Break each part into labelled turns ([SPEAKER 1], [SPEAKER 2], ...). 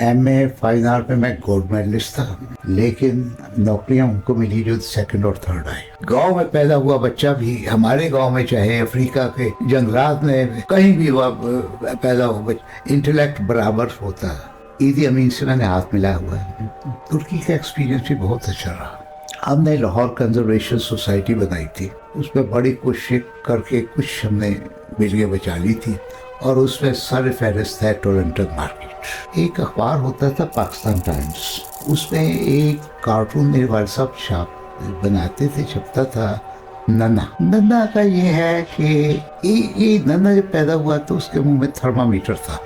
[SPEAKER 1] MA fine art में मैं gold medallist था, लेकिन नौकरियां उनको मिली जो सेकंड और थर्ड आए। गांव में पैदा हुआ बच्चा भी, हमारे गांव में चाहे अफ्रीका के जंगलात में कहीं भी हुआ पैदा हुआ, इंटेलेक्ट बराबर होता है। ईदी अमीन से मैंने हाथ मिलाया हुआ है। तुर्की का एक्सपीरियंस भी बहुत अच्छा रहा। हमने लाहौर कंजर्वेशन सोसाइटी बनाई थी, उसमें बड़ी कोशिश करके कुछ हमने बिजलियाँ बचा ली थी, और उसमें सर फहरिस्त है टोरंटो मार्केट। एक अखबार होता था पाकिस्तान टाइम्स, उसमें एक कार्टून मेरे वाले साहब छाप बनाते थे, छपता था नन्ना। नन्ना का ये है कि ये नन्ना जब पैदा हुआ तो उसके मुंह में थर्मामीटर था,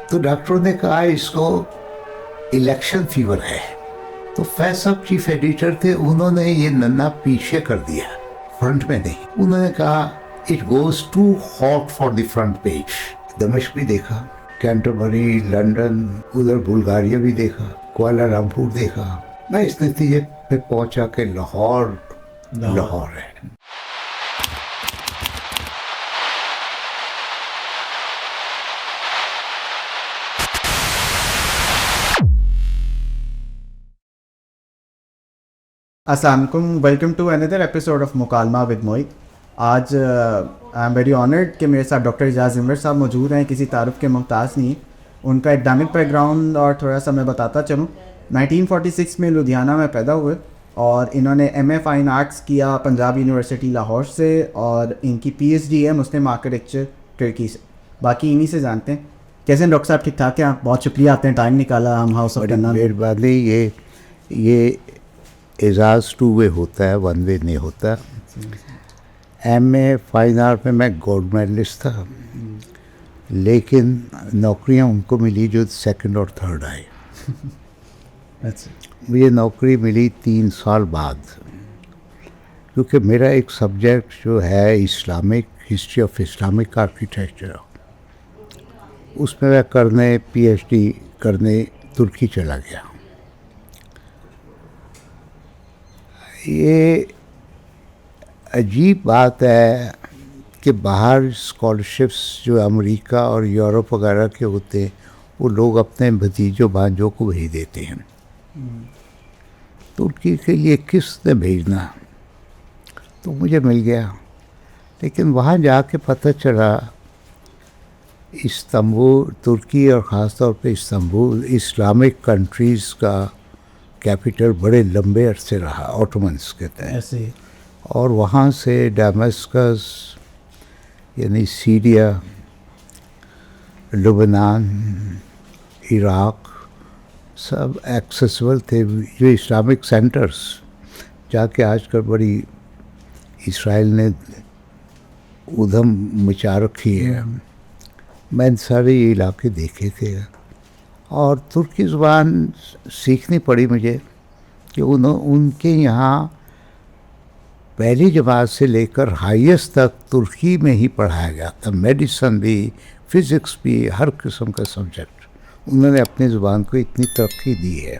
[SPEAKER 1] तो डॉक्टरों ने कहा इसको इलेक्शन फीवर है। तो फैज साहब चीफ एडिटर थे, उन्होंने ये नन्ना पीछे कर दिया, फ्रंट में नहीं। उन्होंने कहा it goes too hot for the front page. दमिश्क भी देखा, कैंटरबरी, लंदन, उधर बुल्गारिया भी देखा, कुआलालंपुर देखा। मैं इस नतीजे पे पहुंचा कि लाहौर है।
[SPEAKER 2] अस्सलाम वालेकुम, welcome to another episode of Mukalma with Mohit. आज आई एम वेरी ऑनर्ड कि मेरे साथ डॉक्टर एजाज इमर साहब मौजूद हैं। किसी तारुफ के मुहताज नहीं। उनका एकेडमिक बैकग्राउंड और थोड़ा सा मैं बताता चलूँ। 1946 में लुधियाना में पैदा हुए और इन्होंने एमए फ़ाइन आर्ट्स किया पंजाब यूनिवर्सिटी लाहौर से, और इनकी पीएचडी है मुस्लिम आर्किटेक्चर टर्की से। बाकी इन्हीं से जानते हैं। कैसे हैं डॉक्टर साहब? ठीक ठाक हैं आप? बहुत शुक्रिया, आपने टाइम निकाला हम हाउस ऑफ करना।
[SPEAKER 1] मेहरबानी। ये एजाज टू वे होता है, वन वे नहीं होता। एमए फाइन आर्ट में मैं गोल्ड मेडलिस्ट था, लेकिन नौकरियां उनको मिली जो सेकंड और थर्ड आए।
[SPEAKER 2] अच्छा।
[SPEAKER 1] मुझे नौकरी मिली 3 साल बाद, क्योंकि मेरा एक सब्जेक्ट जो है Islamic history of Islamic architecture, उसमें मैं करने पीएचडी करने तुर्की चला गया। ये अजीब बात है कि बाहर स्कॉलरशिप्स जो अमेरिका और यूरोप वगैरह के होते हैं, वो लोग अपने भतीजों भांजों को भेज देते हैं। तुर्की के लिए किसने भेजना, तो मुझे मिल गया। लेकिन वहाँ जाके पता चला इस्तांबुल, तुर्की और ख़ास तौर पे इस्तांबुल इस्लामिक कंट्रीज़ का कैपिटल बड़े लंबे अरसे रहा, ऑटोमन्स के तहत।
[SPEAKER 2] ऐसे।
[SPEAKER 1] और वहाँ से डैमेस्कस यानी सीरिया, लुबनान, इराक सब एक्सेसिबल थे, जो इस्लामिक सेंटर्स जाके आजकल बड़ी इसराइल ने उधम मचा रखी है। मैंने सारे ये इलाके देखे थे, और तुर्की ज़ुबान सीखनी पड़ी मुझे कि उनके यहाँ पहली जमात से लेकर हाईएस्ट तक तुर्की में ही पढ़ाया गया था। मेडिसिन भी, फिज़िक्स भी, हर किस्म का सब्जेक्ट उन्होंने अपनी ज़ुबान को इतनी तरक्की दी है।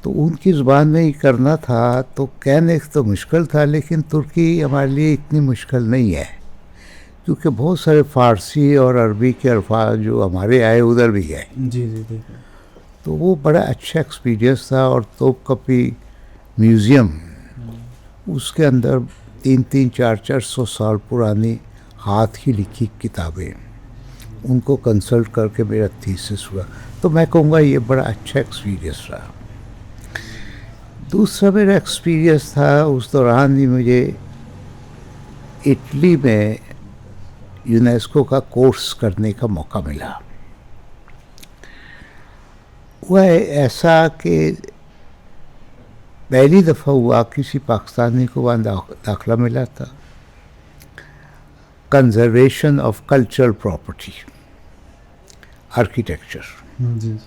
[SPEAKER 1] तो उनकी ज़ुबान में ही करना था, तो कहने तो मुश्किल था, लेकिन तुर्की हमारे लिए इतनी मुश्किल नहीं है, क्योंकि बहुत सारे फ़ारसी और अरबी के अल्फाज जो हमारे आए उधर भी गए।
[SPEAKER 2] जी जी जी।
[SPEAKER 1] तो वो बड़ा अच्छा एक्सपीरियंस था। और तोपकपी म्यूज़ियम, उसके अंदर 300-400 साल पुरानी हाथ की लिखी किताबें, उनको कंसल्ट करके मेरा थीसिस हुआ। तो मैं कहूँगा ये बड़ा अच्छा एक्सपीरियंस रहा। दूसरा मेरा एक्सपीरियंस था, उस दौरान ही मुझे इटली में यूनेस्को का कोर्स करने का मौका मिला। वह ऐसा कि पहली दफ़ा हुआ किसी पाकिस्तानी को वहाँ दाखिला मिला था। Conservation of cultural property architecture.
[SPEAKER 2] जी।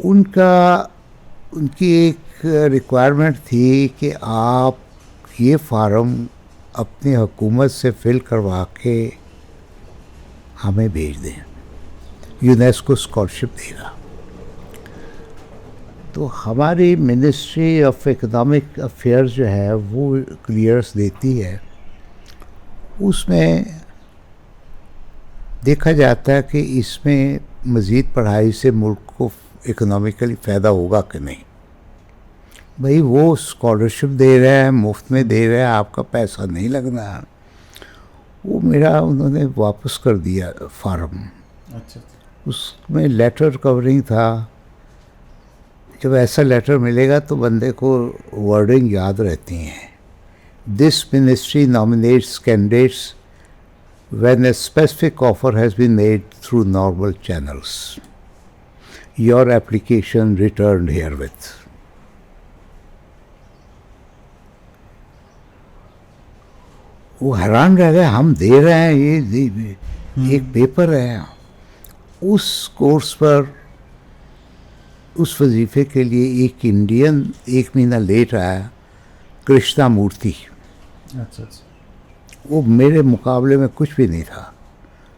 [SPEAKER 1] उनकी एक रिक्वायरमेंट थी कि आप ये फार्म अपनी हुकूमत से फिल करवा के हमें भेज दें, यूनेस्को स्कॉलरशिप देगा। तो हमारी मिनिस्ट्री ऑफ इकोनॉमिक अफेयर्स जो है वो क्लियर्स देती है, उसमें देखा जाता है कि इसमें मज़ीद पढ़ाई से मुल्क को इकोनॉमिकली फ़ायदा होगा कि नहीं। भाई वो स्कॉलरशिप दे रहे हैं, मुफ्त में दे रहे हैं, आपका पैसा नहीं लगना। वो मेरा उन्होंने वापस कर दिया फार्म।
[SPEAKER 2] अच्छा
[SPEAKER 1] उसमें लेटर कवरिंग था। जब ऐसा लेटर मिलेगा तो बंदे को वर्डिंग याद रहती हैं। This ministry nominates candidates when a specific offer has been made through normal channels. Your application returned herewith. वो हैरान रह गए, हम दे रहे हैं ये एक पेपर है। उस कोर्स पर उस वजीफे के लिए एक इंडियन 1 महीना लेट आया, कृष्णा मूर्ति।
[SPEAKER 2] अच्छा अच्छा।
[SPEAKER 1] वो मेरे मुकाबले में कुछ भी नहीं था,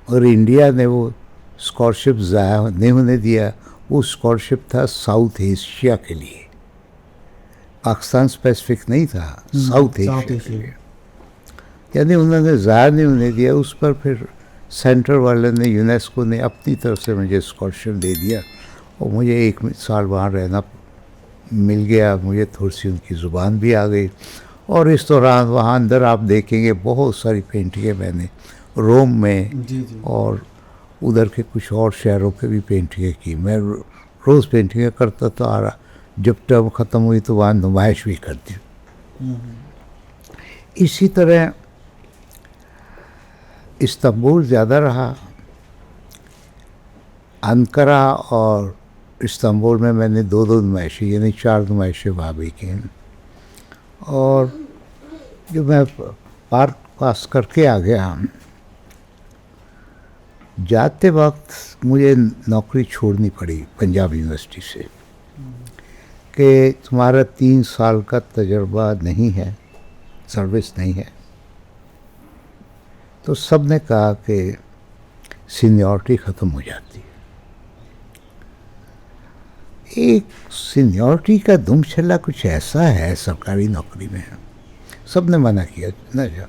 [SPEAKER 1] और इंडिया ने वो स्कॉलरशिप ज़ाया नहीं होने दिया। वो स्कॉलरशिप था साउथ एशिया के लिए, पाकिस्तान स्पेसिफिक नहीं था, साउथ एशिया के लिए। यानी उन्होंने ज़ाया नहीं होने दिया। उस पर फिर सेंटर वाले ने, यूनेस्को ने अपनी तरफ से मुझे स्कॉलरशिप दे दिया, और मुझे 1 साल वहाँ रहना मिल गया। मुझे थोड़ी सी उनकी ज़ुबान भी आ गई। और इस दौरान वहाँ अंदर आप देखेंगे बहुत सारी पेंटिंगें मैंने रोम में
[SPEAKER 2] जी जी।
[SPEAKER 1] और उधर के कुछ और शहरों पे भी पेंटिंगें की। मैं रोज़ पेंटिंगें करता तो आ रहा। जब टर्म ख़त्म हुई तो वहाँ नुमाइश भी कर दी। इसी तरह इस्तांबुल ज़्यादा रहा। अंकारा और इस्तांबुल में मैंने 2-2 नुमाइशें, यानी 4 नुमाइशें वहाँ भी की। और जब मैं पार्क पास करके आ गया, जाते वक्त मुझे नौकरी छोड़नी पड़ी पंजाब यूनिवर्सिटी से कि तुम्हारा 3 साल का तजर्बा नहीं है, सर्विस नहीं है। तो सब ने कहा कि सीनियरिटी ख़त्म हो जाती है। एक सीनियरिटी का दुमछल्ला कुछ ऐसा है सरकारी नौकरी में, सब ने मना किया न जा।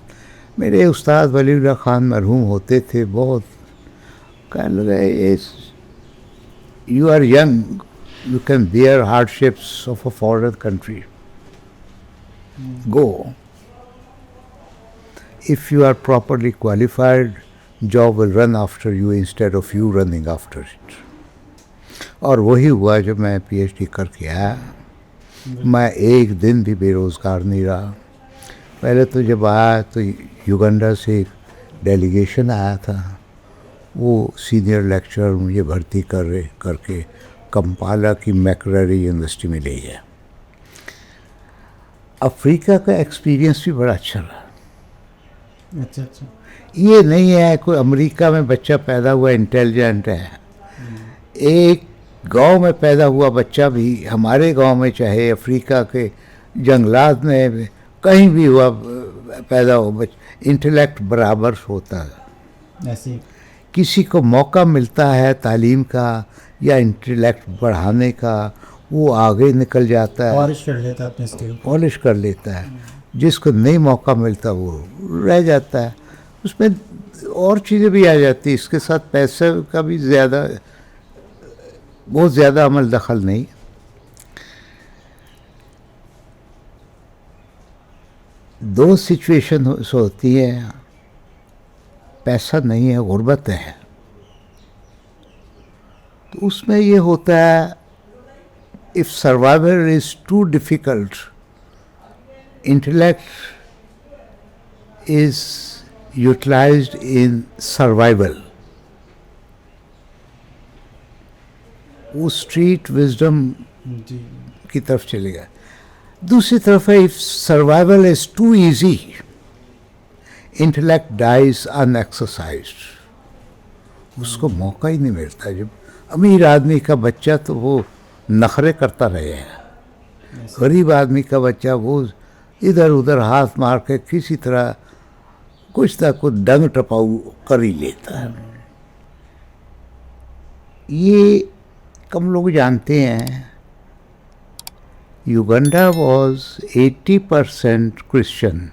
[SPEAKER 1] मेरे उस्ताद वलीउल्लाह खान मरहूम होते थे, बहुत कहने लगे, you are young, you can bear hardships of a foreign country, go, if you are properly qualified, job will run after you instead of you running after it. और वही हुआ जब मैं पीएचडी करके आया। मैं एक दिन भी बेरोज़गार नहीं रहा। पहले तो जब आया तो युगांडा से एक डेलीगेशन आया था, वो सीनियर लेक्चरर मुझे भर्ती करके कंपाला की मैकरेरी यूनिवर्सिटी में ले गया। अफ्रीका का एक्सपीरियंस भी बड़ा अच्छा रहा।
[SPEAKER 2] अच्छा अच्छा।
[SPEAKER 1] ये नहीं है कोई अमेरिका में बच्चा पैदा हुआ इंटेलिजेंट है। एक गांव में पैदा हुआ बच्चा भी हमारे गांव में, चाहे अफ्रीका के जंगलात में कहीं भी हुआ पैदा हो, बच्चा इंटेलेक्ट बराबर होता है।
[SPEAKER 2] ऐसे
[SPEAKER 1] किसी को मौका मिलता है तालीम का या इंटेलेक्ट बढ़ाने का, वो आगे निकल जाता है,
[SPEAKER 2] पॉलिश कर लेता है अपने स्किल,
[SPEAKER 1] पॉलिश कर लेता है। जिसको नहीं मौका मिलता वो रह जाता है। उसमें और चीज़ें भी आ जाती हैं, इसके साथ पैसे का भी बहुत ज़्यादा अमल दखल नहीं। दो सिचुएशन होती है, पैसा नहीं है, गुर्बत है। तो उसमें ये होता है, if survival is too difficult, intellect is utilized in survival. वो स्ट्रीट विजडम की तरफ चलेगा। दूसरी तरफ है, if survival is too easy, intellect dies unexercised. उसको मौका ही नहीं मिलता। जब अमीर आदमी का बच्चा तो वो नखरे करता रहेगा, गरीब आदमी का बच्चा वो इधर उधर हाथ मार के किसी तरह कुछ ना कुछ डंग टपाऊ कर ही लेता है। ये कम लोग जानते हैं। युगांडा वॉज 80% क्रिश्चियन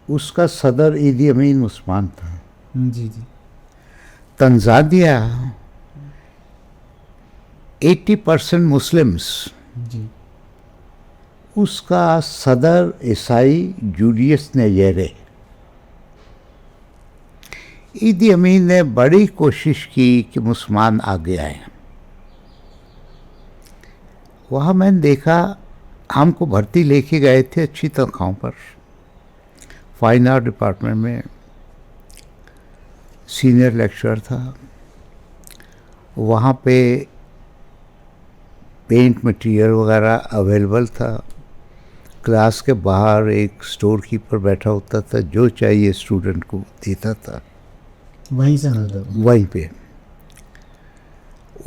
[SPEAKER 1] उसका सदर ईदी अमीन उस्मान था।
[SPEAKER 2] जी जी।
[SPEAKER 1] तंजानिया 80% मुस्लिम्स,
[SPEAKER 2] जी।
[SPEAKER 1] उसका सदर ईसाई जूलियस न्येरे। ईदी अमीन ने बड़ी कोशिश की कि मुसलमान आगे आए। वहाँ मैंने देखा, हमको भर्ती लेके गए थे अच्छी तनख्वाहों पर, फाइन आर्ट डिपार्टमेंट में सीनियर लेक्चरर था। वहाँ पे पेंट मटेरियल वगैरह अवेलेबल था। क्लास के बाहर एक स्टोर कीपर बैठा होता था, जो चाहिए स्टूडेंट को देता था।
[SPEAKER 2] वहीं से मिलता था?
[SPEAKER 1] वहीं पे।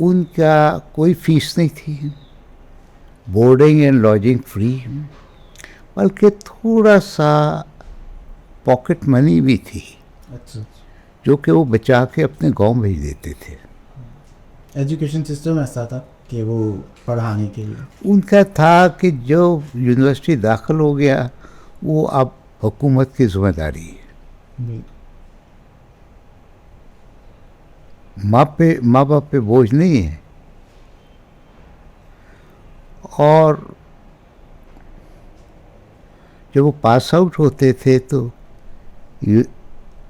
[SPEAKER 1] उनका कोई फीस नहीं थी, बोर्डिंग एंड लॉजिंग फ्री, बल्कि थोड़ा सा पॉकेट मनी भी थी,
[SPEAKER 2] अच्छा।
[SPEAKER 1] जो कि वो बचा के अपने गांव भेज देते थे।
[SPEAKER 2] एजुकेशन सिस्टम ऐसा था कि वो पढ़ाने के लिए?
[SPEAKER 1] उनका था कि जो यूनिवर्सिटी दाखिल हो गया वो अब हुकूमत की जिम्मेदारी है,
[SPEAKER 2] जी।
[SPEAKER 1] माँ बाप पे बोझ नहीं है। और जब वो पास आउट होते थे तो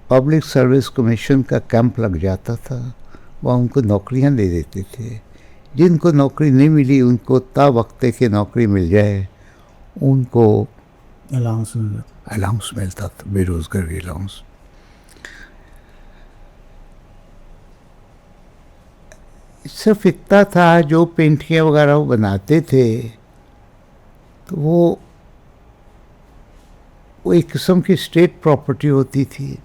[SPEAKER 1] पब्लिक सर्विस कमीशन का कैंप लग जाता था, वहाँ उनको नौकरियाँ दे देते थे। जिनको नौकरी नहीं मिली उनको ता वक्ते की नौकरी मिल जाए, उनको अलाउंस मिलता था, बेरोजगारी अलाउंस। सिर्फ इतना था, जो पेंटिंग वगैरह वो बनाते थे तो वो एक किस्म की स्टेट प्रॉपर्टी होती थी।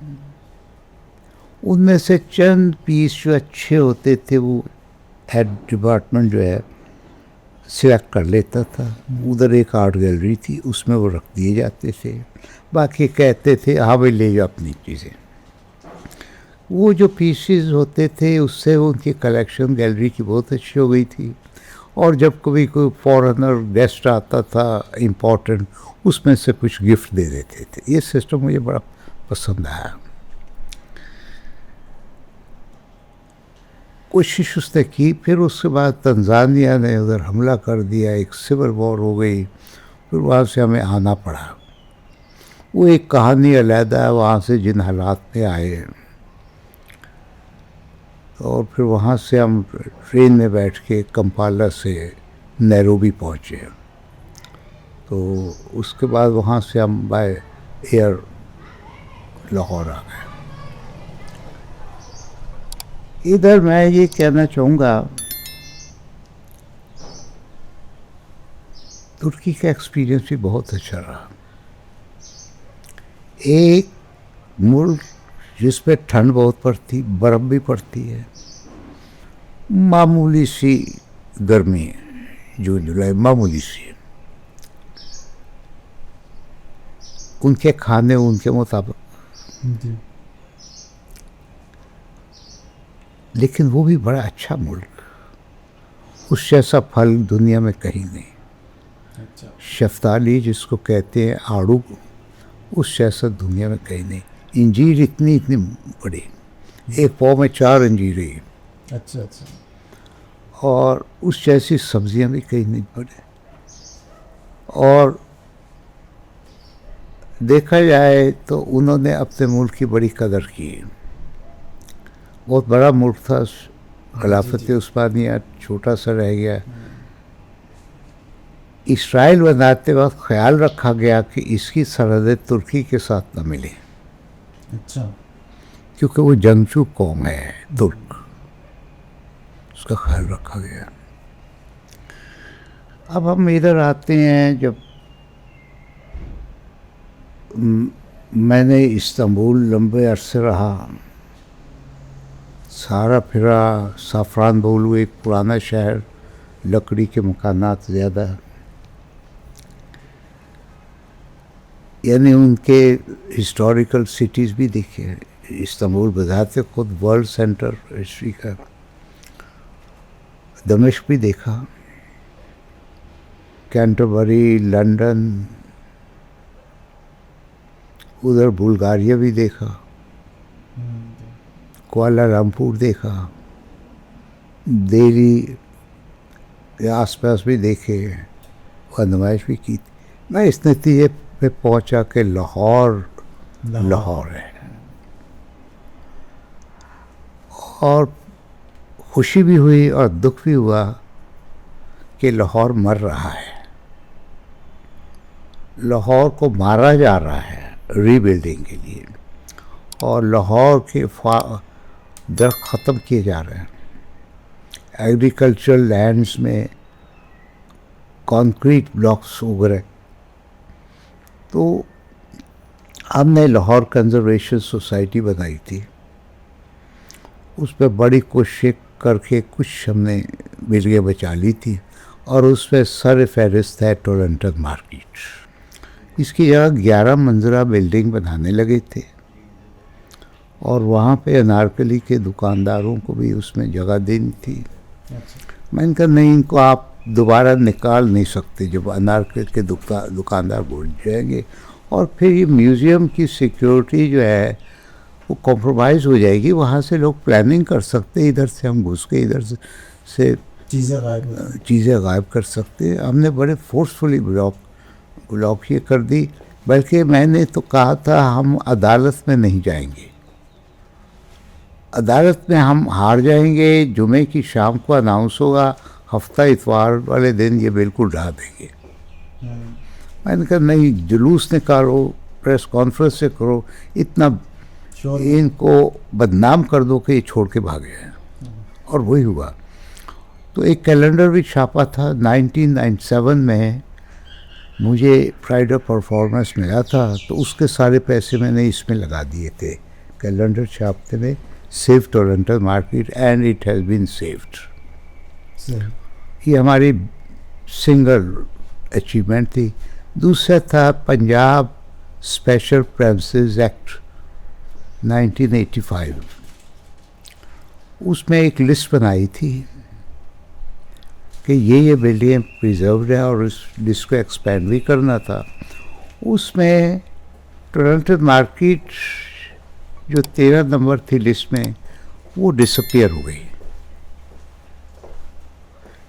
[SPEAKER 1] उनमें से चंद पीस जो अच्छे होते थे वो हेड डिपार्टमेंट जो है सिलेक्ट कर लेता था। उधर एक आर्ट गैलरी थी, उसमें वो रख दिए जाते थे। बाकी कहते थे हाँ भाई ले जाओ अपनी चीज़ें। वो जो पीसेस होते थे उससे उनकी कलेक्शन गैलरी की बहुत अच्छी हो गई थी। और जब कभी कोई फॉरेनर गेस्ट आता था इम्पोर्टेंट, उसमें से कुछ गिफ्ट दे देते थे। ये सिस्टम मुझे बड़ा पसंद आया। कोशिश उसने की, फिर उसके बाद तंजानिया ने उधर हमला कर दिया, एक सिविल वॉर हो गई, फिर वहाँ से हमें आना पड़ा। वो एक कहानी अलहदा है, वहाँ से जिन हालात में आए। और फिर वहाँ से हम ट्रेन में बैठ के कंपाला से नैरोबी पहुँचे। तो उसके बाद वहाँ से हम बाय एयर लाहौर आ गए। इधर मैं ये कहना चाहूँगा, तुर्की का एक्सपीरियंस भी बहुत अच्छा रहा। एक मुल्क जिसमें ठंड बहुत पड़ती, बर्फ़ भी पड़ती है, मामूली सी गर्मी है, जून जुलाई मामूली सी है। उनके खाने उनके मुताबिक, लेकिन वो भी बड़ा अच्छा मुल्क। उस जैसा फल दुनिया में कहीं नहीं।
[SPEAKER 2] अच्छा।
[SPEAKER 1] शफ्ताली जिसको कहते हैं आड़ू, उस जैसा दुनिया में कहीं नहीं। इंजीर इतनी इतनी बड़ी, एक पाव में 4 अंजीरें हैं।
[SPEAKER 2] अच्छा अच्छा।
[SPEAKER 1] और उस जैसी सब्जियां भी कहीं नहीं पड़े। और देखा जाए तो उन्होंने अपने मुल्क की बड़ी कदर की। बहुत बड़ा मुल्क था, खिलाफत उस्मानिया छोटा सा रह गया। इसराइल बनाते वक्त ख्याल रखा गया कि इसकी सरहदें तुर्की के साथ न मिले।
[SPEAKER 2] अच्छा।
[SPEAKER 1] क्योंकि वो जंगजू कौम है तुर्क, उसका ख्याल रखा गया। अब हम इधर आते हैं, जब मैंने इस्तांबुल लंबे अरसे रहा, सारा फिरा। साफरानबोलू एक पुराना शहर, लकड़ी के मकानात ज़्यादा, यानी उनके हिस्टोरिकल सिटीज़ भी देखे। इस्तांबुल बजाते खुद वर्ल्ड सेंटर हिस्ट्री का। दमिश्क भी देखा, कैंटरबरी, लंदन, उधर बुल्गारिया भी देखा, कुआलालंपुर देखा, दिल्ली के आसपास भी देखे, आजमाइश भी की। मैं इस नतीजे पे पहुंचा कि लाहौर है। और खुशी भी हुई और दुख भी हुआ कि लाहौर मर रहा है, लाहौर को मारा जा रहा है रीबिल्डिंग के लिए, और लाहौर के दरख्त ख़त्म किए जा रहे हैं। एग्रीकल्चरल लैंड्स में कंक्रीट ब्लॉक्स उग रहे। तो हमने लाहौर कंजर्वेशन सोसाइटी बनाई थी, उस पर बड़ी कोशिश करके कुछ हमने बिल्डिंगें बचा ली थी, और उस पर सर फहरिस्त है टोरंटो मार्केट। इसकी जगह 11 मंजिला बिल्डिंग बनाने लगे थे, और वहाँ पे अनारकली के दुकानदारों को भी उसमें जगह देनी थी। मैंने कहा नहीं, इनको आप दोबारा निकाल नहीं सकते, जब अनारकली के दुकानदार बोल जाएंगे, और फिर ये म्यूज़ियम की सिक्योरिटी जो है वो कॉम्प्रोमाइज़ हो जाएगी। वहाँ से लोग प्लानिंग कर सकते, इधर से हम घुस के इधर से चीज़ें गायब कर सकते। हमने बड़े फोर्सफुली ब्लॉक ये कर दी। बल्कि मैंने तो कहा था हम अदालत में नहीं जाएंगे, अदालत में हम हार जाएंगे, जुमे की शाम को अनाउंस होगा, हफ्ता इतवार वाले दिन ये बिल्कुल ढा देंगे। मैंने कहा नहीं, जुलूस निकालो, प्रेस कॉन्फ्रेंस से करो, इतना इनको बदनाम कर दो कि ये छोड़ के भागे हैं। और वही हुआ। तो एक कैलेंडर भी छापा था 1997 में, मुझे प्राइड ऑफ परफॉर्मेंस मिला था, तो उसके सारे पैसे मैंने इसमें लगा दिए थे, कैलेंडर छापते में, save Toronto market, and it has been saved. ये हमारी सिंगल अचीवमेंट थी। दूसरा था पंजाब स्पेशल प्रेमिसेस एक्ट 1985। उसमें एक लिस्ट बनाई थी कि ये बिल्डिंग प्रिजर्व्ड है, और इस लिस्ट को एक्सपेंड भी करना था। उसमें टोरंटो मार्केट जो 13 नंबर थी लिस्ट में, वो डिसअपियर हो गई।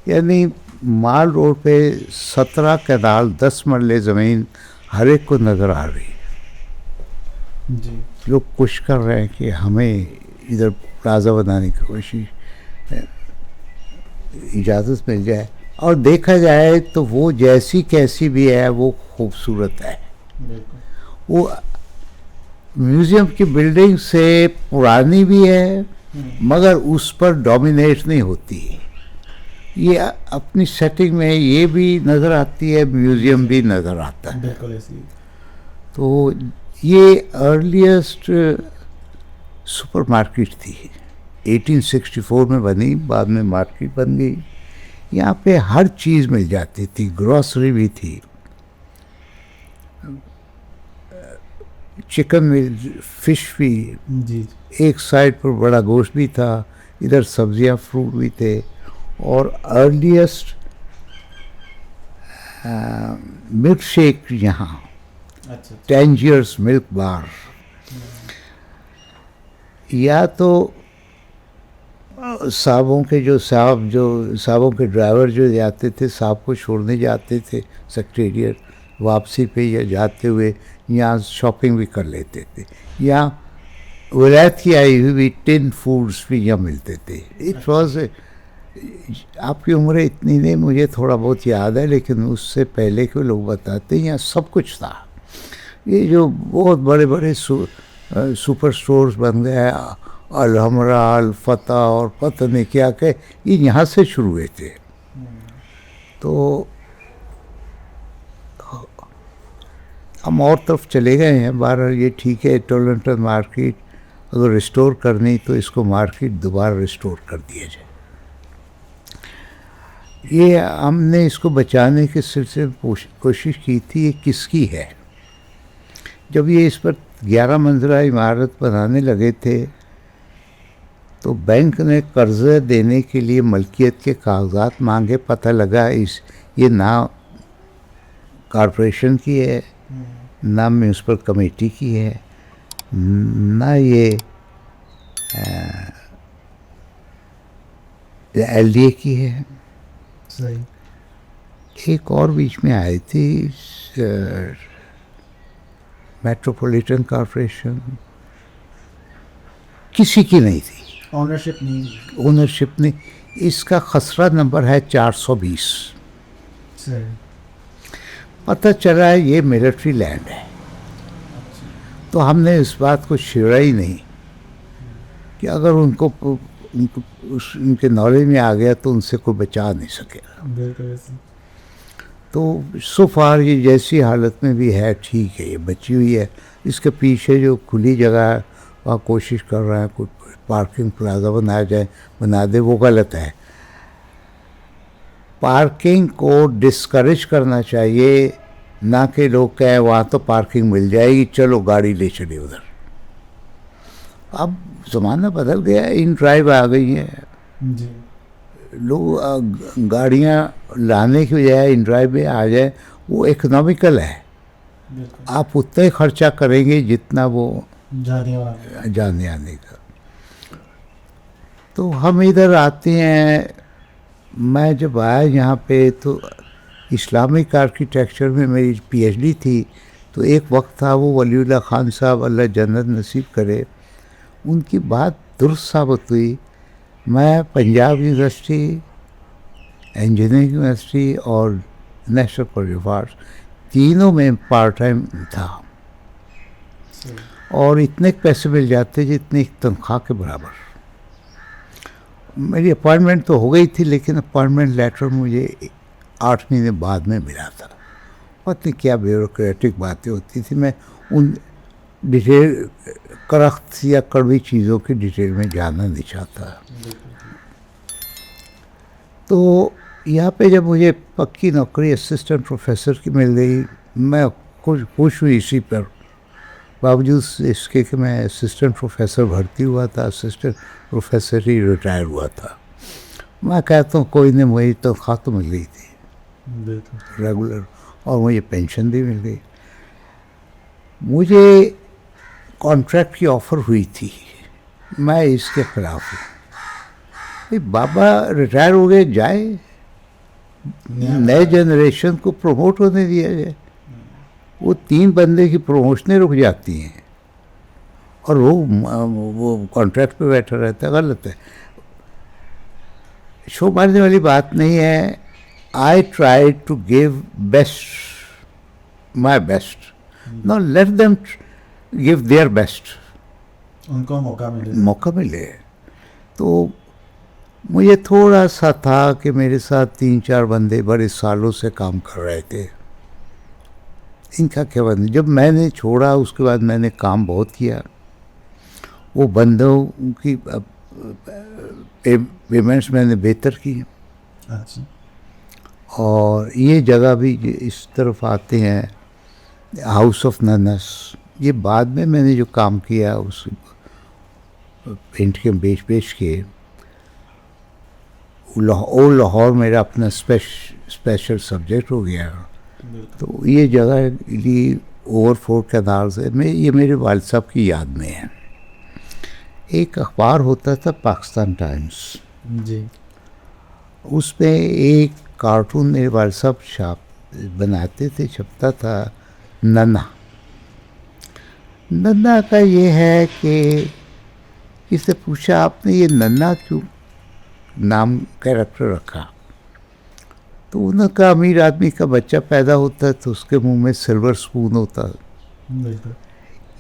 [SPEAKER 1] यानी माल रोड पे 17 कैनाल 10 मरले ज़मीन हर एक को नज़र आ रही। लोग कोशिश कर रहे हैं कि हमें इधर प्लाजा बनाने की कोशिश, इजाज़त मिल जाए। और देखा जाए तो वो जैसी कैसी भी है वो खूबसूरत है। वो म्यूज़ियम की बिल्डिंग से पुरानी भी है, मगर उस पर डोमिनेट नहीं होती। ये अपनी सेटिंग में ये भी नज़र आती है, म्यूज़ियम भी नज़र आता है। तो ये अर्लीस्ट सुपरमार्केट थी, 1864 में बनी, बाद में मार्केट बन गई। यहाँ पे हर चीज़ मिल जाती थी, ग्रॉसरी भी थी, चिकन मिल, फिश भी जी। एक साइड पर बड़ा गोश्त भी था, इधर सब्जियाँ फ्रूट भी थे। और अर्लीस्ट मिल्क शेक यहाँ, टेंजियर्स मिल्क बार, या तो साहबों के ड्राइवर जो जाते थे, साहब को छोड़ने जाते थे सेक्रेटेरिएट, वापसी पे या जाते हुए यहाँ शॉपिंग भी कर लेते थे। यहाँ विलायत की आई हुई टिन फूड्स भी यहाँ मिलते थे। इट वॉज, आपकी उम्र इतनी नहीं, मुझे थोड़ा बहुत याद है, लेकिन उससे पहले के लोग बताते हैं यहाँ सब कुछ था। ये जो बहुत बड़े बड़े सुपर स्टोर्स बन गए, अलहमरा, अलफता और पता नहीं क्या के, ये यहाँ से शुरू हुए थे। तो हम और तरफ चले गए हैं। बहरहाल ये ठीक है, टोरंटो मार्केट अगर रिस्टोर करनी तो इसको मार्केट दोबारा रिस्टोर कर दिया जाए। ये हमने इसको बचाने के सिलसिले में कोशिश की थी। ये किसकी है? जब ये इस पर 11 मंजिला इमारत बनाने लगे थे तो बैंक ने कर्ज़े देने के लिए मलकियत के कागजात मांगे। पता लगा ये ना कॉरपोरेशन की है, ना म्यूनसिपल कमेटी की है, ना ये एलडीए की है।
[SPEAKER 2] सही।
[SPEAKER 1] एक और बीच में आई थी मेट्रोपॉलिटन कॉरपोरेशन, किसी की नहीं थी,
[SPEAKER 2] ऑनरशिप नहीं।
[SPEAKER 1] ओनरशिप नहीं। इसका खसरा नंबर है 420।
[SPEAKER 2] सही।
[SPEAKER 1] पता चला है ये मिलिट्री लैंड है, तो हमने इस बात को छेड़ा ही नहीं कि अगर उनको उनके नॉलेज में आ गया तो उनसे कोई बचा नहीं सकेगा।
[SPEAKER 2] बिल्कुल ऐसे।
[SPEAKER 1] तो सो फार ये जैसी हालत में भी है ठीक है, ये बची हुई है। इसके पीछे जो खुली जगह है वहाँ कोशिश कर रहे हैं कुछ पार्किंग प्लाजा बनाया जाए, बना दे, वो गलत है। पार्किंग को डिस्करेज करना चाहिए, ना कि लोग कहें वहाँ तो पार्किंग मिल जाएगी, चलो गाड़ी ले चलिए उधर। अब ज़माना बदल गया है, इन ड्राइव आ गई है,
[SPEAKER 2] जी।
[SPEAKER 1] लोग गाड़ियाँ लाने की बजाय इन ड्राइव में आ जाए, वो इकोनॉमिकल है।
[SPEAKER 2] बिल्कुल।
[SPEAKER 1] आप उतना ही खर्चा करेंगे जितना वो
[SPEAKER 2] जाने वाला।
[SPEAKER 1] जाने आने का। तो हम इधर आते हैं, मैं जब आया यहाँ पे तो इस्लामिक आर्किटेक्चर में मेरी पीएचडी थी। तो एक वक्त था वो वलीउल्लाह खान साहब, अल्लाह जन्नत नसीब करे, उनकी बात दुरुस्त साबित हुई। मैं पंजाब यूनिवर्सिटी, इंजीनियरिंग यूनिवर्सिटी और नेशनल कॉलेज ऑफ आर्ट्स तीनों में पार्ट टाइम था, और इतने पैसे मिल जाते जितने एक तनख्वाह के बराबर। मेरी अपॉइंटमेंट तो हो गई थी, लेकिन अपॉइंटमेंट लेटर मुझे 8 महीने बाद में मिला था। पता नहीं क्या ब्यूरोक्रेटिक बातें होती थी, मैं उन डिटेल करख्त या कड़वी चीज़ों की डिटेल में जाना नहीं चाहता। तो यहाँ पे जब मुझे पक्की नौकरी असिस्टेंट प्रोफेसर की मिल गई, मैं खुश हुई इसी पर, बावजूद इसके कि मैं असिस्टेंट प्रोफेसर भर्ती हुआ था, असिस्टेंट प्रोफेसर ही रिटायर हुआ था। मैं कहता हूँ कोई नहीं, मुझे तनख्वाह तो मिल गई थी रेगुलर, और मुझे पेंशन भी मिल गई। मुझे कॉन्ट्रैक्ट की ऑफ़र हुई थी, मैं इसके खिलाफ हूँ। बाबा रिटायर हो गए, जाए, नए जनरेशन को प्रमोट होने दिया जाए। वो 3 बंदे की प्रमोशनें रुक जाती हैं और वो कॉन्ट्रैक्ट पे बैठा रहता है, गलत है। शो मारने वाली बात नहीं है। I try to give best, my best, now let them give their best,
[SPEAKER 2] उनको मौका मिले।
[SPEAKER 1] तो मुझे थोड़ा सा था कि मेरे साथ 3-4 बंदे बड़े सालों से काम कर रहे थे, इनका क्या बंद। जब मैंने छोड़ा उसके बाद मैंने काम बहुत किया, वो बंदों की पेमेंट्स मैंने बेहतर की।
[SPEAKER 2] अच्छा।
[SPEAKER 1] और ये जगह भी इस तरफ आते हैं, हाउस ऑफ नन्नस, ये बाद में मैंने जो काम किया उस पेंट के बेच के, लाहौर मेरा अपना स्पेशल सब्जेक्ट हो गया। तो ये जगह लिए ओवरफोर्ड कैनाल से ये मेरे वालिद साहब की याद में है। एक अखबार होता था पाकिस्तान टाइम्स
[SPEAKER 2] जी,
[SPEAKER 1] उसमें एक कार्टून मेरे वालिद साहब बनाते थे, छपता था नन्ना। नन्ना का ये है कि किससे पूछा आपने ये नन्ना क्यों नाम कैरेक्टर रखा, तो उन्होंने कहा अमीर आदमी का बच्चा पैदा होता है तो उसके मुंह में सिल्वर स्पून होता है।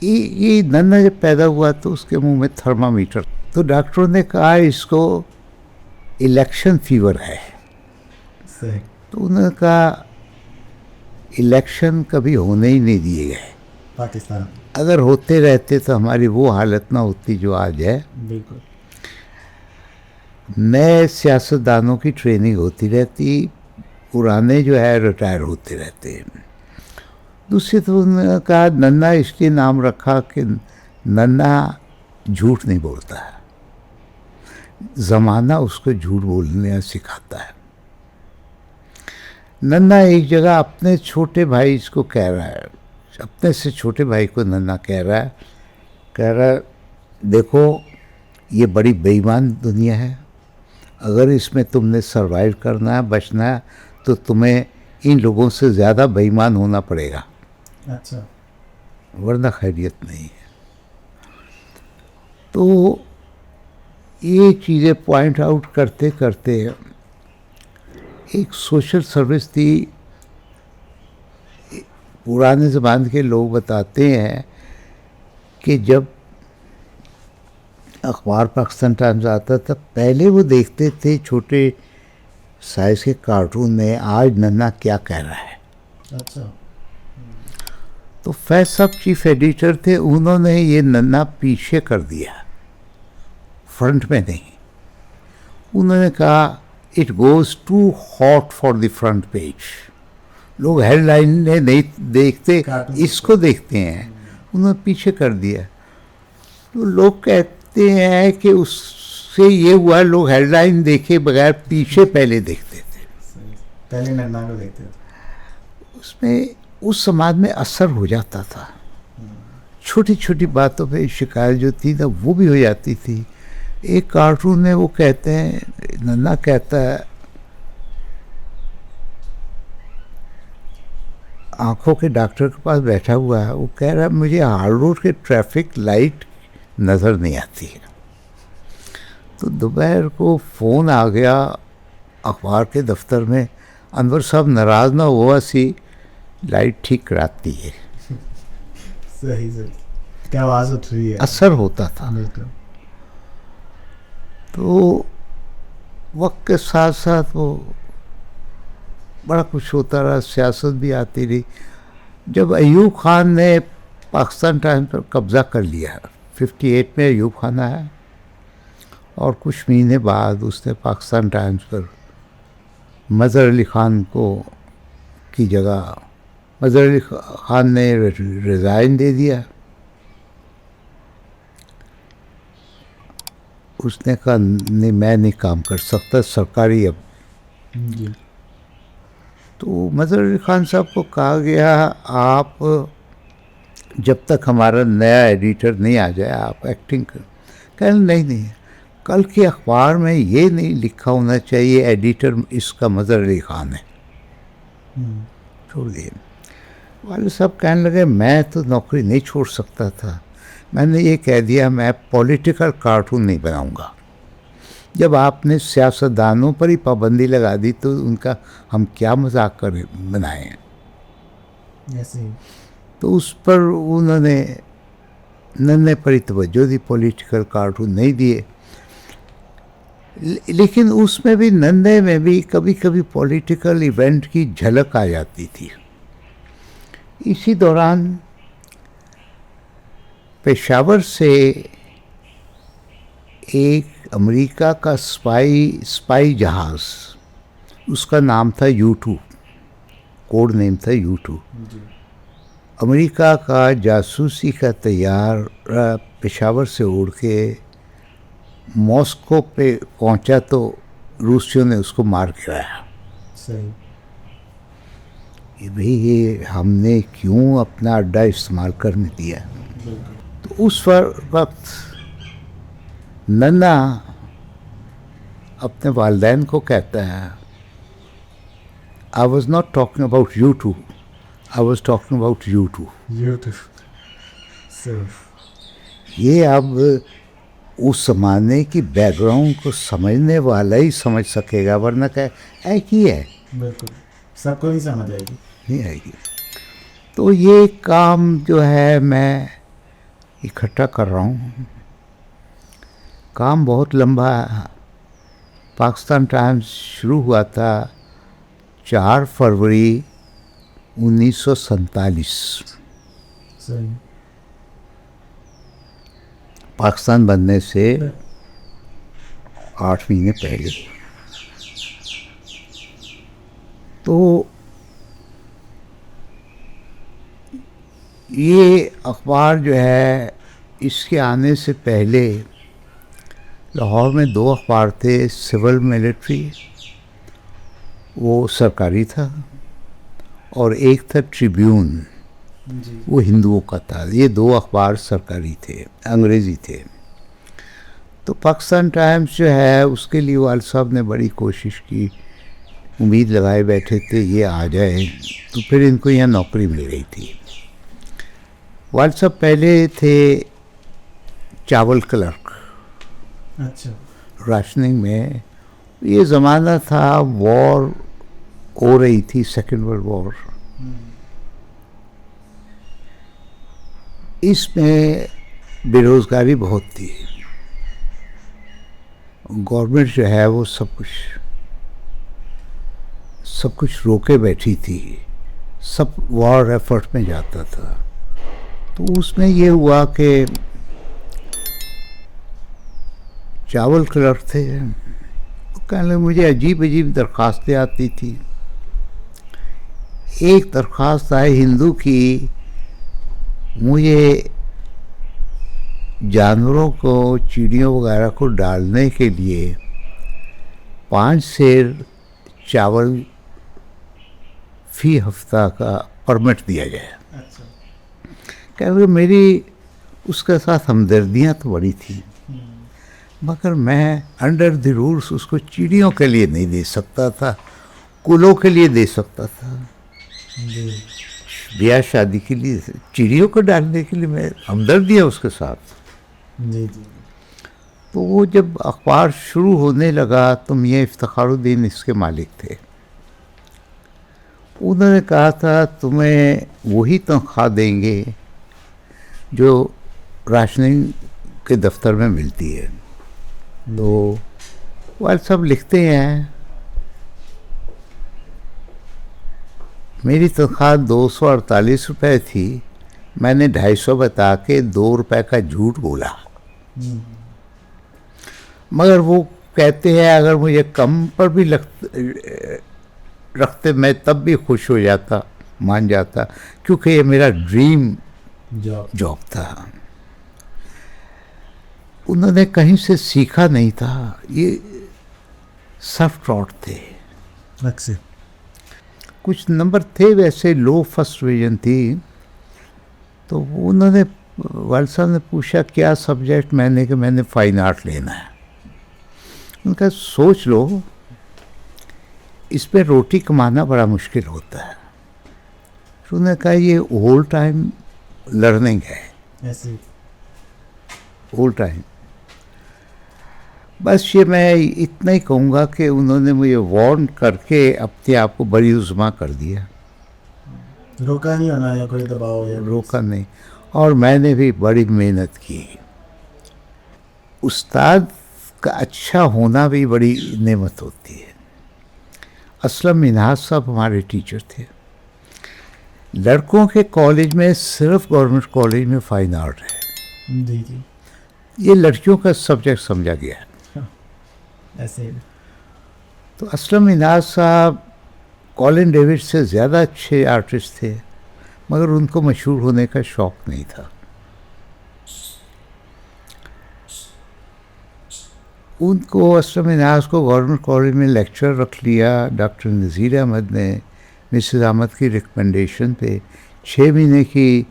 [SPEAKER 1] ये नन्ना जब पैदा हुआ तो उसके मुंह में थर्मामीटर। तो डॉक्टरों ने कहा इसको इलेक्शन फीवर है।
[SPEAKER 2] सही।
[SPEAKER 1] तो उन्होंने कहा इलेक्शन कभी होने ही नहीं दिए गए,
[SPEAKER 2] पाकिस्तान
[SPEAKER 1] अगर होते रहते तो हमारी वो हालत ना होती जो आज है।
[SPEAKER 2] बिल्कुल।
[SPEAKER 1] नए सियासतदानों की ट्रेनिंग होती रहती, पुराने जो है रिटायर होते रहते हैं। दूसरी तो उन्होंने कहा नन्ना इसलिए नाम रखा कि नन्ना झूठ नहीं बोलता है, ज़माना उसको झूठ बोलने सिखाता है। नन्ना एक जगह अपने छोटे भाई इसको कह रहा है, अपने से छोटे भाई को नन्ना कह रहा है देखो ये बड़ी बेईमान दुनिया है, अगर इसमें तुमने सरवाइव करना है, बचना है, तो तुम्हें इन लोगों से ज़्यादा बेईमान होना पड़ेगा,
[SPEAKER 2] अच्छा,
[SPEAKER 1] वरना खैरियत नहीं है। तो ये चीज़ें पॉइंट आउट करते करते एक सोशल सर्विस थी। पुराने ज़माने के लोग बताते हैं कि जब अखबार पाकिस्तान टाइम्स आता था, पहले वो देखते थे छोटे साइज़ के कार्टून में आज नन्ना क्या कह रहा है।
[SPEAKER 2] अच्छा,
[SPEAKER 1] तो फैज साहब चीफ एडिटर थे, उन्होंने ये नन्ना पीछे कर दिया, फ्रंट में नहीं। उन्होंने कहा it goes too hot for the front page, लोग हेडलाइन ने नहीं देखते, इसको देखते हैं, उन्होंने पीछे कर दिया। तो लोग कहते हैं कि उससे ये हुआ, लोग हेडलाइन देखे बगैर पीछे पहले देखते थे,
[SPEAKER 2] पहले नन्ना को देखते थे।
[SPEAKER 1] उसमें उस समाज में असर हो जाता था। छोटी छोटी बातों पे शिकायत जो थी ना वो भी हो जाती थी। एक कार्टून में वो कहते हैं, नन्ना कहता है आंखों के डॉक्टर के पास बैठा हुआ है, वो कह रहा है मुझे हार्ड रोड के ट्रैफिक लाइट नज़र नहीं आती है। तो दोपहर को फ़ोन आ गया अखबार के दफ्तर में, अनवर साहब नाराज़ ना हुआ सी लाइट ठीक कराती है।
[SPEAKER 2] सही सही, क्या आवाज़ उठ रही है,
[SPEAKER 1] असर होता था।
[SPEAKER 2] बिल्कुल।
[SPEAKER 1] तो वक्त के साथ साथ वो बड़ा कुछ होता रहा, सियासत भी आती रही। जब अयूब खान ने पाकिस्तान टाइम्स पर कब्ज़ा कर लिया, 58 में अयूब खान आया और कुछ महीने बाद उसने पाकिस्तान टाइम्स पर मज़हर अली ख़ान को की जगह, मज़हर अली ख़ान ने रिज़ाइन दे दिया। उसने कहा नहीं मैं नहीं काम कर सकता, सरकारी अब।
[SPEAKER 2] जी।
[SPEAKER 1] तो मज़हर अली ख़ान साहब को कहा गया आप जब तक हमारा नया एडिटर नहीं आ जाए आप एक्टिंग कर। कहने नहीं, कल के अखबार में ये नहीं लिखा होना चाहिए एडिटर इसका मज़हर अली ख़ान है, छोड़ दिए। वाले साहब कहने लगे मैं तो नौकरी नहीं छोड़ सकता था, मैंने ये कह दिया मैं पॉलिटिकल कार्टून नहीं बनाऊंगा। जब आपने सियासतदानों पर ही पाबंदी लगा दी तो उनका हम क्या मजाक कर बनाएं। तो उस पर उन्होंने नन्हे पर ही तवज्जो दी, पॉलिटिकल कार्टून नहीं दिए। लेकिन उसमें भी नन्हे में भी कभी कभी पॉलिटिकल इवेंट की झलक आ जाती थी। इसी दौरान पेशावर से एक अमेरिका का स्पाई जहाज़, उसका नाम था U2, कोड नेम था U2। अमेरिका का जासूसी का तैयार पेशावर से उड़ के मॉस्को पे पहुंचा तो रूसियों ने उसको मार गिराया।
[SPEAKER 2] सही।
[SPEAKER 1] कि भाई ये हमने क्यों अपना अड्डा इस्तेमाल करने दिया। तो उस वक्त नन्ना अपने वालिदैन को कहता है I was not talking about U2, I was talking about U2। ये अब उस ज़माने की बैकग्राउंड को समझने वाला ही समझ सकेगा, वरना क्या एक ही है,
[SPEAKER 2] बिल्कुल सबको नहीं समझ आएगी,
[SPEAKER 1] नहीं आएगी। तो ये काम जो है मैं इकट्ठा कर रहा हूँ, काम बहुत लंबा है। पाकिस्तान टाइम्स शुरू हुआ था 4 फरवरी 1947,
[SPEAKER 2] सही।
[SPEAKER 1] पाकिस्तान बनने से 8 महीने पहले। तो ये अखबार जो है इसके आने से पहले लाहौर में 2 अखबार थे, सिविल मिलिट्री वो सरकारी था और एक था ट्रिब्यून
[SPEAKER 2] जी
[SPEAKER 1] वो हिंदुओं का था। ये 2 अखबार सरकारी थे, अंग्रेज़ी थे। तो पाकिस्तान टाइम्स जो है उसके लिए वाल साहब ने बड़ी कोशिश की, उम्मीद लगाए बैठे थे ये आ जाए, तो फिर इनको यहाँ नौकरी मिल गई थी। वाल साहब पहले थे चावल क्लर्क
[SPEAKER 2] अच्छा
[SPEAKER 1] राशनिंग में। ये ज़माना था, वॉर हो रही थी, सेकेंड वर्ल्ड वॉर। इसमें बेरोज़गारी बहुत थी। गवर्नमेंट जो है वो सब कुछ रोके बैठी थी, सब वॉर एफर्ट में जाता था। तो उसमें ये हुआ कि चावल क्लर्क थे, तो कहने लगे मुझे अजीब अजीब दरख्वास्तें आती थी। एक दरख्वास्त आई हिंदू की, मुझे जानवरों को, चिड़ियों वगैरह को डालने के लिए 5 सेर चावल फी हफ्ता का परमिट दिया जाए।
[SPEAKER 2] अच्छा
[SPEAKER 1] क्योंकि मेरी उसके साथ हमदर्दियाँ तो बड़ी थी, मगर मैं अंडर द रूल्स उसको चिड़ियों के लिए नहीं दे सकता था, कुलों के लिए दे सकता था।
[SPEAKER 2] जी
[SPEAKER 1] ब्याह शादी के लिए, चिड़ियों को डालने के लिए मैं हमदर्दी है उसके साथ।
[SPEAKER 2] जी जी
[SPEAKER 1] तो वो जब अखबार शुरू होने लगा तो मियाँ इफ्तिखारुद्दीन इसके मालिक थे। उन्होंने कहा था तुम्हें वही तनख्वाह देंगे जो राशनिंग के दफ्तर में मिलती है। तो वाल साहब लिखते हैं, मेरी तनख्वाह 248 रुपये थी, मैंने 250 बता के 2 रुपये का झूठ बोला। मगर वो कहते हैं अगर मुझे कम पर भी रखते मैं तब भी खुश हो जाता, मान जाता, क्योंकि ये मेरा ड्रीम जॉब था। उन्होंने कहीं से सीखा नहीं था, ये सेल्फ टॉट थे।
[SPEAKER 2] अच्छा
[SPEAKER 1] कुछ नंबर थे वैसे, लो फर्स्ट डिवीजन थी। तो उन्होंने, वाल साहब ने पूछा क्या सब्जेक्ट, मैंने फाइन आर्ट लेना है। उनका सोच लो, इस पे रोटी कमाना बड़ा मुश्किल होता है। तो उन्होंने कहा ये होल टाइम लर्निंग है,
[SPEAKER 2] ऐसे
[SPEAKER 1] होल टाइम। बस ये मैं इतना ही कहूँगा कि उन्होंने मुझे वार्न करके अपने आप को बड़ी उज़्मा कर दिया,
[SPEAKER 2] रोका नहीं होना या कोई दबाव या
[SPEAKER 1] रोका नहीं। और मैंने भी बड़ी मेहनत की। उस्ताद का अच्छा होना भी बड़ी नेमत होती है। असलम मिन्हाज साहब हमारे टीचर थे। लड़कों के कॉलेज में सिर्फ गवर्नमेंट कॉलेज में फाइन आर्ट है,
[SPEAKER 2] जी जी
[SPEAKER 1] ये लड़कियों का सब्जेक्ट समझा गया है।
[SPEAKER 2] ऐसे
[SPEAKER 1] तो असलम मिन्हाज साहब कॉलिन डेविड से ज़्यादा अच्छे आर्टिस्ट थे, मगर उनको मशहूर होने का शौक़ नहीं था। उनको, असलम मिन्हाज को गवर्नमेंट कॉलेज में लेक्चर रख लिया डॉक्टर नज़ीर अहमद ने, मिसेस अहमद की रिकमेंडेशन पे। 6 महीने की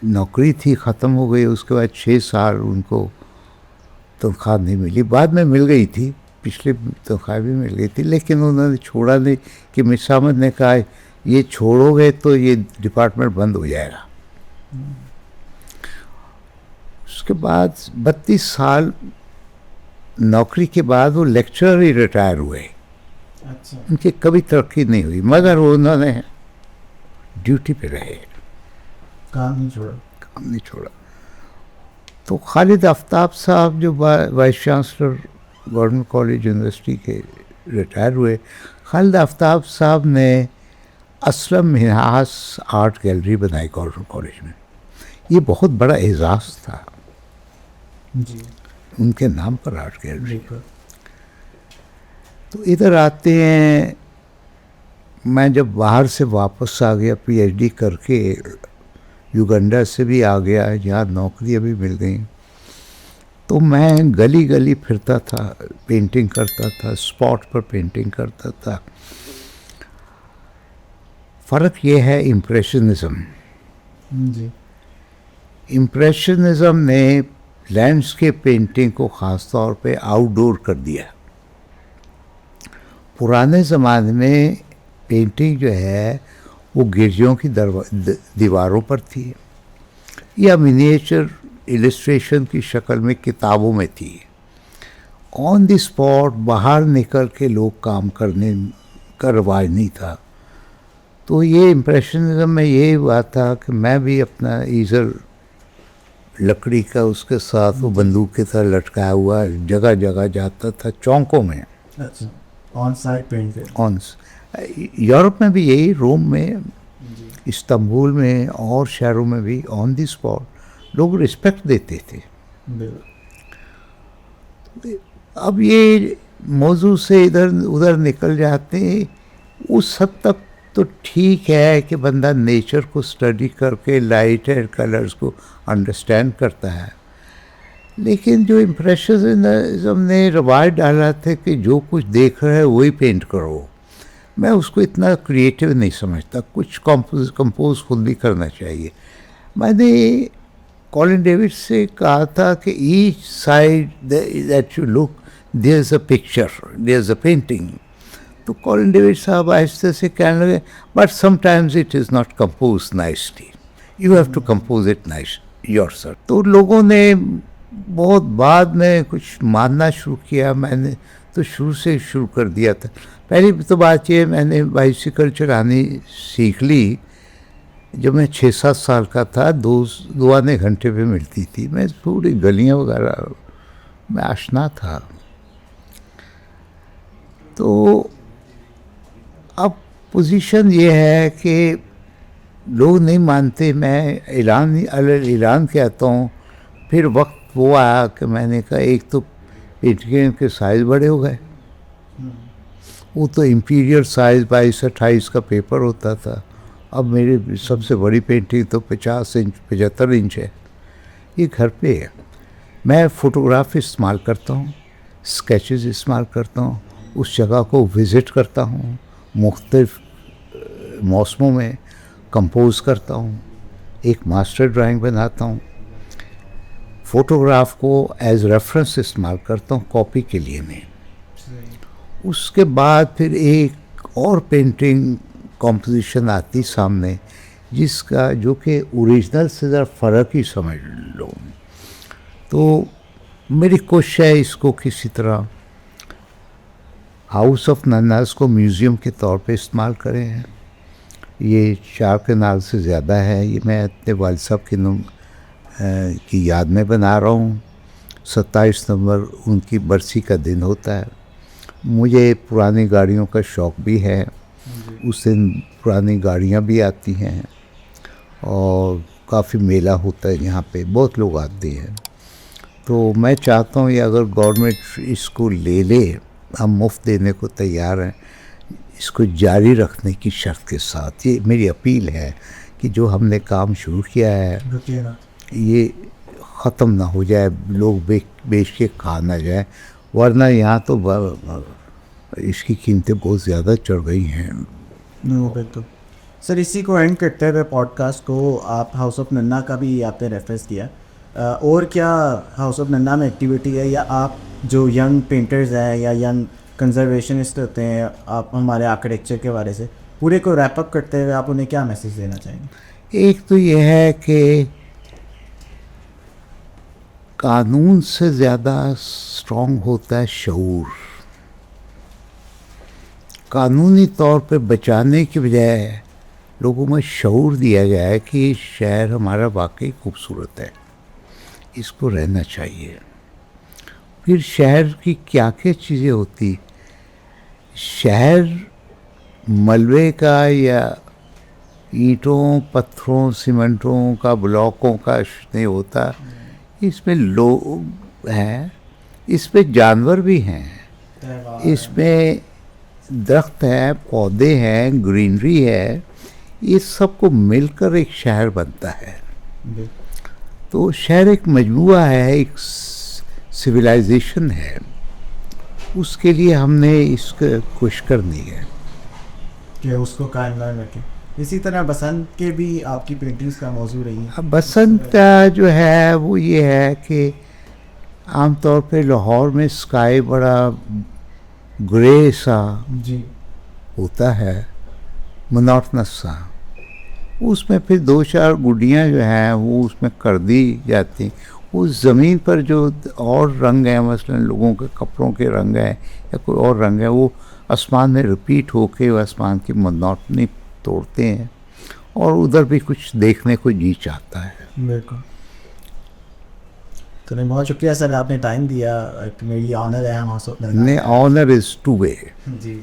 [SPEAKER 1] नौकरी थी, ख़त्म हो गई। उसके बाद 6 साल उनको तनख्वाह नहीं मिली। बाद में मिल गई थी, पिछले तनख्वाह भी मिल गई थी, लेकिन उन्होंने छोड़ा नहीं। कि मिस अहमद ने कहा ये छोड़ोगे तो ये डिपार्टमेंट बंद हो जाएगा। उसके बाद 32 साल नौकरी के बाद वो लेक्चरर ही रिटायर हुए।
[SPEAKER 2] अच्छा
[SPEAKER 1] उनकी कभी तरक्की नहीं हुई, मगर उन्होंने ड्यूटी पे रहे,
[SPEAKER 2] काम नहीं छोड़ा।
[SPEAKER 1] काम नहीं छोड़ा। तो खालिद आफ्ताब साहब जो vice chancellor government college university के रिटायर हुए, खालिद आफ्ताब साहब ने असलम मिन्हाज आर्ट गैलरी बनाई गवर्नमेंट कॉलेज में। ये बहुत बड़ा एजाज़ था,
[SPEAKER 2] जी
[SPEAKER 1] उनके नाम पर आर्ट गैलरी।
[SPEAKER 2] बिल्कुल
[SPEAKER 1] तो इधर आते हैं, मैं जब बाहर से वापस आ गया पीएचडी करके, युगांडा से भी आ गया, यहाँ नौकरियाँ भी मिल गई, तो मैं गली गली फिरता था, पेंटिंग करता था, स्पॉट पर पेंटिंग करता था। फ़र्क ये है इम्प्रेशनिज़्म
[SPEAKER 2] जी।
[SPEAKER 1] इम्प्रेशनिज्म ने लैंडस्केप पेंटिंग को ख़ास तौर पे आउटडोर कर दिया। पुराने ज़माने में पेंटिंग जो है वो गिरजियों की दीवारों पर थी या मिनिएचर इलस्ट्रेशन की शक्ल में किताबों में थी। ऑन द स्पॉट बाहर निकल के लोग काम करने का रिवाज नहीं था। तो ये इम्प्रेशनिज्म में ये हुआ था कि मैं भी अपना ईज़र लकड़ी का उसके साथ वो बंदूक की तरह लटकाया हुआ जगह जगह जाता था, चौकों में।
[SPEAKER 2] अच्छा, on side paint
[SPEAKER 1] on Europe में भी यही, रोम में, इस्तांबुल में और शहरों में भी ऑन द स्पॉट लोग रिस्पेक्ट देते थे। अब ये मौजू से इधर उधर निकल जाते हैं। उस हद तक तो ठीक है कि बंदा नेचर को स्टडी करके लाइट एंड कलर्स को अंडरस्टैंड करता है, लेकिन जो इम्प्रेशनिज्म ने रवाज डाला था कि जो कुछ देख रहा है वही पेंट करो, मैं उसको इतना क्रिएटिव नहीं समझता। कुछ कंपोज खुद भी करना चाहिए। मैंने कॉलिन डेविड से कहा था कि each side that you look there is a picture, there is a painting. तो कॉलिन डेविड साहब आहिस्ते से कहने लगे, but sometimes it is not compose nicely, you have to compose it nice yourself. तो लोगों ने बहुत बाद में कुछ मानना शुरू किया। मैंने तो शुरू से शुरू कर दिया था। पहली तो बात ये, मैंने बाइसिकल चलानी सीख ली जब मैं 6-7 साल का था। दो आने घंटे पे मिलती थी। मैं पूरी गलियां वगैरह में आशना था। तो अब पोजीशन ये है कि लोग नहीं मानते, मैं ऐलान कहता हूँ। फिर वक्त वो आया कि मैंने कहा, एक तो पेंटिंग के साइज़ बड़े हो गए। वो तो इम्पीरियल साइज़ 22-28 का पेपर होता था। अब मेरी सबसे बड़ी पेंटिंग तो 50 इंच 75 इंच है। ये घर पे है। मैं फ़ोटोग्राफ इस्तेमाल करता हूँ, स्केचेस इस्तेमाल करता हूँ, उस जगह को विज़िट करता हूँ, मुख्तलिफ मौसमों में कंपोज करता हूँ, एक मास्टर ड्राइंग बनाता हूँ, फ़ोटोग्राफ को एज रेफरेंस इस्तेमाल करता हूँ कॉपी के लिए नहीं। उसके बाद फिर एक और पेंटिंग कॉम्पोजिशन आती सामने, जिसका जो कि ओरिजिनल से ज़रा फ़र्क ही समझ लो। तो मेरी कोशिश है इसको किसी तरह हाउस ऑफ नन्नास को म्यूज़ियम के तौर पे इस्तेमाल करें। ये 4 कनाल से ज़्यादा है। ये मैं अपने वालिद साहब की याद में बना रहा हूँ। 27 नवंबर उनकी बरसी का दिन होता है। मुझे पुरानी गाड़ियों का शौक़ भी है। उस दिन पुरानी गाड़ियाँ भी आती हैं और काफ़ी मेला होता है यहाँ पे, बहुत लोग आते हैं। तो मैं चाहता हूँ ये अगर गवर्नमेंट इसको ले, हम मुफ्त देने को तैयार हैं, इसको जारी रखने की शर्त के साथ। ये मेरी अपील है कि जो हमने काम शुरू किया है ये ख़त्म ना हो जाए, लोग बेच के खा ना जाए, वरना यहाँ तो इसकी कीमतें बहुत ज़्यादा चढ़ गई हैं।
[SPEAKER 2] बिल्कुल सर, इसी को एंड करते हुए पॉडकास्ट को, आप हाउस ऑफ नन्ना का भी आपने रेफरेंस किया, और क्या हाउस ऑफ नन्ना में एक्टिविटी है, या आप जो यंग पेंटर्स हैं या यंग कंजर्वेशनिस्ट होते हैं, आप हमारे आर्किटेक्चर के बारे से पूरे को रैप अप करते हुए आप उन्हें क्या मैसेज देना चाहेंगे?
[SPEAKER 1] एक तो ये है कि कानून से ज़्यादा स्ट्रॉन्ग होता है शऊर। कानूनी तौर पे बचाने की बजाय लोगों में शऊर दिया गया है कि शहर हमारा वाकई खूबसूरत है, इसको रहना चाहिए। फिर शहर की क्या क्या चीज़ें होती, शहर मलबे का या ईंटों पत्थरों सीमेंटों का ब्लॉकों का नहीं होता। इसमें लोग हैं, इसमें जानवर भी हैं, इसमें दरख्त हैं, पौधे हैं, ग्रीनरी है, ये सबको मिलकर एक शहर बनता है। तो शहर एक मजमुआ है, एक सिविलाइजेशन है। उसके लिए हमने इसको कोशिश करनी है
[SPEAKER 2] कि उसको कायम रखें। इसी तरह बसंत के भी आपकी पेंटिंग्स का मौजू रही है।
[SPEAKER 1] अब बसंत जो है वो ये है कि आमतौर पे लाहौर में स्काई बड़ा ग्रे सा
[SPEAKER 2] जी
[SPEAKER 1] होता है, मोनोटोनस सा। उसमें फिर दो चार गुड्डियाँ जो हैं वो उसमें कर दी जाती। उस ज़मीन पर जो और रंग हैं, मसलन लोगों के कपड़ों के रंग हैं या कोई और रंग है, वो आसमान में रिपीट होके वो आसमान की मोनोटनी तोड़ते हैं और उधर भी कुछ देखने को जी चाहता है।
[SPEAKER 2] बिल्कुल। तो नहीं, बहुत शुक्रिया सर, आपने टाइम दिया। मेरी ऑनर है हम
[SPEAKER 1] honour is two way.
[SPEAKER 2] Ji.